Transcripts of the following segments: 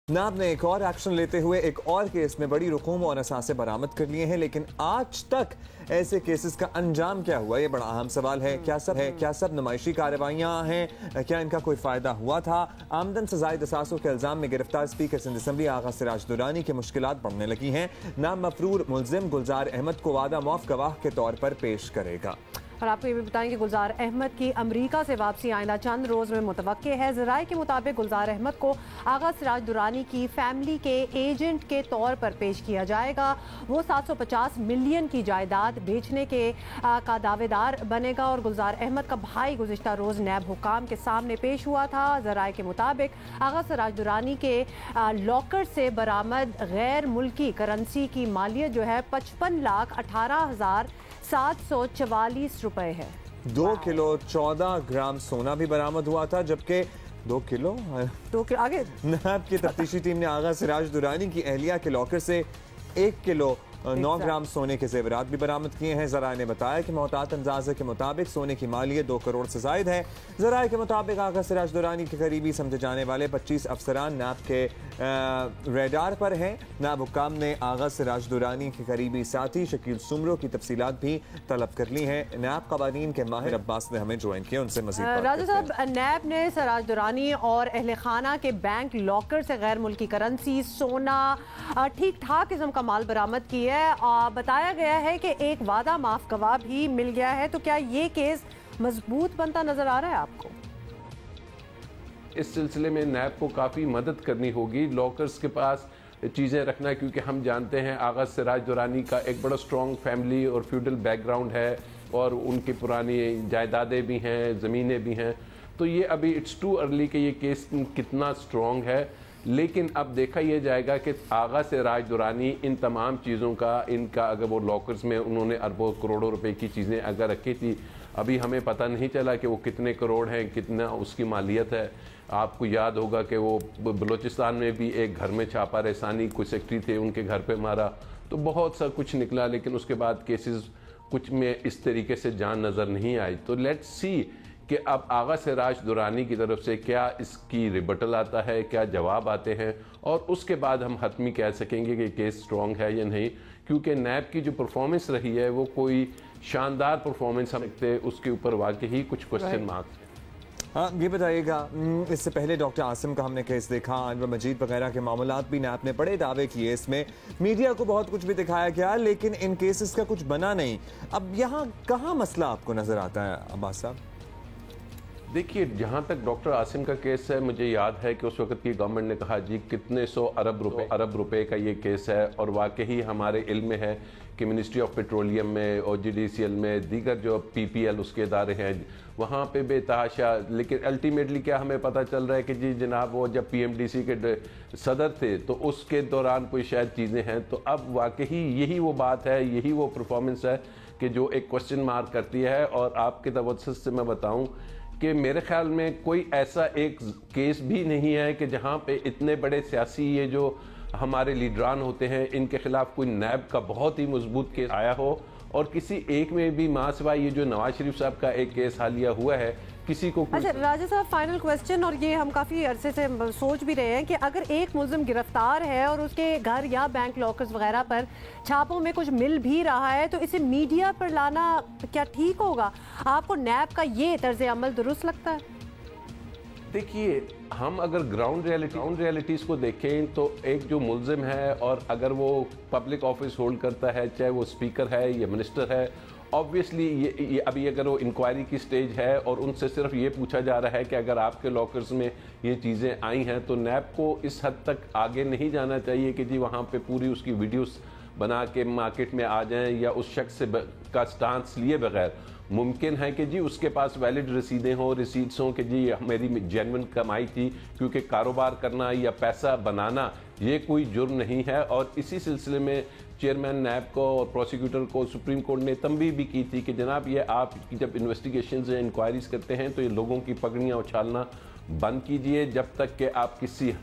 नाब ने एक और एक्शन लेते हुए एक और केस में बड़ी रकूम और असासे बरामद कर लिए हैं, लेकिन आज तक ऐसे केसेस का अंजाम क्या हुआ, ये बड़ा अहम सवाल है। क्या सब नुमाइशी कार्रवाइयां हैं? क्या इनका कोई फायदा हुआ था? आमदन से ज़ायद असासों के इल्जाम में गिरफ्तार स्पीकर सिंध असम्बली आगा सिराज दुरानी की मुश्किलात बढ़ने लगी हैं। नाम मफरूर मुलजिम गुलजार अहमद को वादा मौफ गवाह के तौर पर पेश करेगा। और आपको ये भी बताएं कि गुलजार अहमद की अमरीका से वापसी आइंदा चंद रोज़ में मुतवक्के है। ज़राए के मुताबिक गुलजार अहमद को आगा सिराज दुरानी की फैमिली के एजेंट के तौर पर पेश किया जाएगा। वो 750 मिलियन की जायदाद बेचने का दावेदार बनेगा और गुलजार अहमद का भाई गुज़िश्ता रोज़ नैब हुकाम के सामने पेश हुआ था। ज़राए के मुताबिक आगा सिराज दुरानी के लॉकर से बरामद गैर मुल्की करेंसी की मालियत जो है 55,18,744 रुपए है। 2 किलो 14 ग्राम सोना भी बरामद हुआ था, जबकि 2 किलो आगे नाब की तफ्तीशी टीम ने आगा सिराज दुरानी की अहलिया के लॉकर से 1 किलो 9 ग्राम सोने के जेवरात भी बरामद किए हैं। ज़राए ने बताया कि मोहतात अंदाजे के मुताबिक सोने की मालियत 2 करोड़ से जायद है। ज़राए के मुताबिक आगा सिराज दुरानी के करीबी समझे जाने वाले 25 अफसरान नाब के रेडार पर हैं। नाब हुक्काम ने आगा सिराज दुरानी के करीबी साथी शकील सुमरो की तफसीलात भी तलब कर ली हैं। नाब कवानीन के माहिर अब्बास ने हमें ज्वाइन किया, उनसे मज़ीद राजा साहब, नैब ने सिराज दुरानी और अहले खाना के बैंक लॉकर से गैर मुल्की करेंसी, सोना, ठीक ठाक किस्म का माल बरामद किया है। बताया गया है कि एक वादा माफ गवाह भी मिल गया है। तो क्या ये केस मजबूत बनता नजर आ रहा है आपको? इस सिलसिले में नैब को काफ़ी मदद करनी होगी लॉकर्स के पास चीज़ें रखना, क्योंकि हम जानते हैं आगा सिराज दुरानी का एक बड़ा स्ट्रॉन्ग फैमिली और फ्यूडल बैकग्राउंड है और उनकी पुरानी जायदादें भी हैं, ज़मीनें भी हैं। तो ये अभी इट्स टू अर्ली कि ये केस कितना स्ट्रॉन्ग है, लेकिन अब देखा यह जाएगा कि आगा सिराज दुरानी इन तमाम चीज़ों का इनका अगर वो लॉकर्स में उन्होंने अरबों करोड़ों रुपए की चीज़ें अगर रखी थी, अभी हमें पता नहीं चला कि वो कितने करोड़ हैं, कितना उसकी मालियत है। आपको याद होगा कि वो बलूचिस्तान में भी एक घर में छापा रेसानी कोई सेक्रेटरी थे, उनके घर पे मारा, तो बहुत सा कुछ निकला, लेकिन उसके बाद केसेस कुछ में इस तरीके से जान नज़र नहीं आई। तो लेट्स सी कि अब आगा सिराज दुरानी की तरफ से क्या इसकी रिबटल आता है, क्या जवाब आते हैं, और उसके बाद हम हतमी कह सकेंगे कि केस स्ट्रॉन्ग है या नहीं। क्योंकि नैब की जो परफॉर्मेंस रही है वो कोई शानदार परफॉर्मेंस हम देखते, उसके ऊपर वाकई ही कुछ क्वेश्चन मार्क्स हैं। हाँ, ये बताइएगा, इससे पहले डॉक्टर आसिम का हमने केस देखा, अनवर मजीद वगैरह के मामलात भी नैब ने बड़े दावे किए, इसमें मीडिया को बहुत कुछ भी दिखाया गया, लेकिन इन केसेस का कुछ बना नहीं। अब यहाँ कहाँ मसला आपको नजर आता है अब्बास साहब? देखिए, जहाँ तक डॉक्टर आसिम का केस है, मुझे याद है कि उस वक्त की गवर्नमेंट ने कहा जी कितने 100 अरब रुपए का ये केस है, और वाकई हमारे इल्म में है कि मिनिस्ट्री ऑफ पेट्रोलियम में और GDCL में दीगर जो PPL उसके इदारे हैं वहाँ पे बेतहाशा, लेकिन अल्टीमेटली क्या हमें पता चल रहा है कि जी जनाब वो जब PMDC के सदर थे तो उसके दौरान कोई शायद चीज़ें हैं। तो अब वाकई यही वो बात है, यही वो परफॉर्मेंस है कि जो एक क्वेश्चन मार्क करती है। और आपके तवज्जुह से मैं बताऊँ कि मेरे ख्याल में कोई ऐसा एक केस भी नहीं है कि जहाँ पे इतने बड़े सियासी ये जो हमारे लीडरान होते हैं इनके खिलाफ कोई नैब का बहुत ही मजबूत केस आया हो, और किसी एक में भी मां सिवाय ये जो नवाज शरीफ साहब का एक केस हालिया हुआ है किसी को। अच्छा राजा साहब, फाइनल क्वेश्चन, और ये हम काफ़ी अरसे से सोच भी रहे हैं कि अगर एक मुलजिम गिरफ्तार है और उसके घर या बैंक लॉकर्स वगैरह पर छापों में कुछ मिल भी रहा है, तो इसे मीडिया पर लाना क्या ठीक होगा? आपको नैब का ये तर्ज अमल दुरुस्त लगता है? देखिए, हम अगर ग्राउंड रियलिटीज़ को देखें तो एक जो मुलजिम है और अगर वो पब्लिक ऑफिस होल्ड करता है, चाहे वो स्पीकर है या मिनिस्टर है, ऑब्वियसली ये अभी अगर वो इंक्वायरी की स्टेज है और उनसे सिर्फ ये पूछा जा रहा है कि अगर आपके लॉकर्स में ये चीज़ें आई हैं, तो नैब को इस हद तक आगे नहीं जाना चाहिए कि जी वहाँ पे पूरी उसकी वीडियोस बना के मार्केट में आ जाएं, या उस शख्स से का स्टांस लिए बगैर मुमकिन है कि जी उसके पास वैलिड रसीदें हों, रिसीट्स हों कि जी मेरी जेन्युइन कमाई थी, क्योंकि कारोबार करना या पैसा बनाना ये कोई जुर्म नहीं है। और इसी सिलसिले में चेयरमैन नैब को और प्रोसिक्यूटर को सुप्रीम कोर्ट ने तंबीह भी की थी कि जनाब ये आप जब इन्वेस्टिगेशंस या इंक्वायरीज करते हैं तो ये लोगों की पगड़ियाँ उछालना बंद कीजिए, जब तक कि आप किसी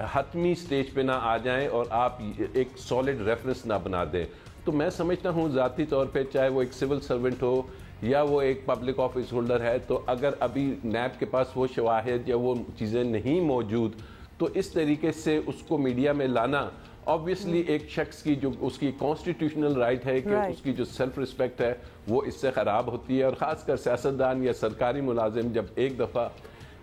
हतमी स्टेज पे ना आ जाएं और आप एक सॉलिड रेफरेंस ना बना दें। तो मैं समझता हूँ ज़ाती तौर पे, चाहे वो एक सिविल सर्वेंट हो या वो एक पब्लिक ऑफिस होल्डर है, तो अगर अभी नैब के पास वो शवाहिद या वो चीज़ें नहीं मौजूद تو اس طریقے سے اس کو میڈیا میں لانا obviously ایک شخص کی جو اس کی کانسٹیٹیوشنل رائٹ ہے کہ اس کی جو سیلف رسپیکٹ ہے وہ اس سے خراب ہوتی ہے. اور خاص کر سیاستدان یا سرکاری ملازم جب ایک دفعہ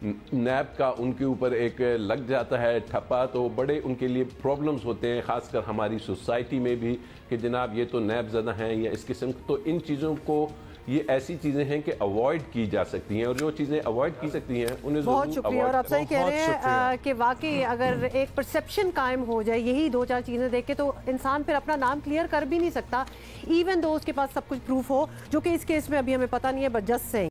نیب کا ان کے اوپر ایک لگ جاتا ہے ٹھپا تو بڑے ان کے لیے پرابلمز ہوتے ہیں, خاص کر ہماری سوسائٹی میں بھی, کہ جناب یہ تو نیب زدہ ہیں یا اس قسم. تو ان چیزوں کو, یہ ایسی چیزیں ہیں کہ اوائڈ کی جا سکتی ہیں, اور جو چیزیں اوائڈ کی سکتی ہیں انہیں بہت شکریہ. اور آپ صحیح کہہ رہے ہیں کہ واقعی اگر ایک پرسیپشن قائم ہو جائے یہی دو چار چیزیں دیکھ کے تو انسان پھر اپنا نام کلیئر کر بھی نہیں سکتا, ایون دو اس کے پاس سب کچھ پروف ہو, جو کہ اس کیس میں ابھی ہمیں پتہ نہیں ہے, بٹ جسٹ سے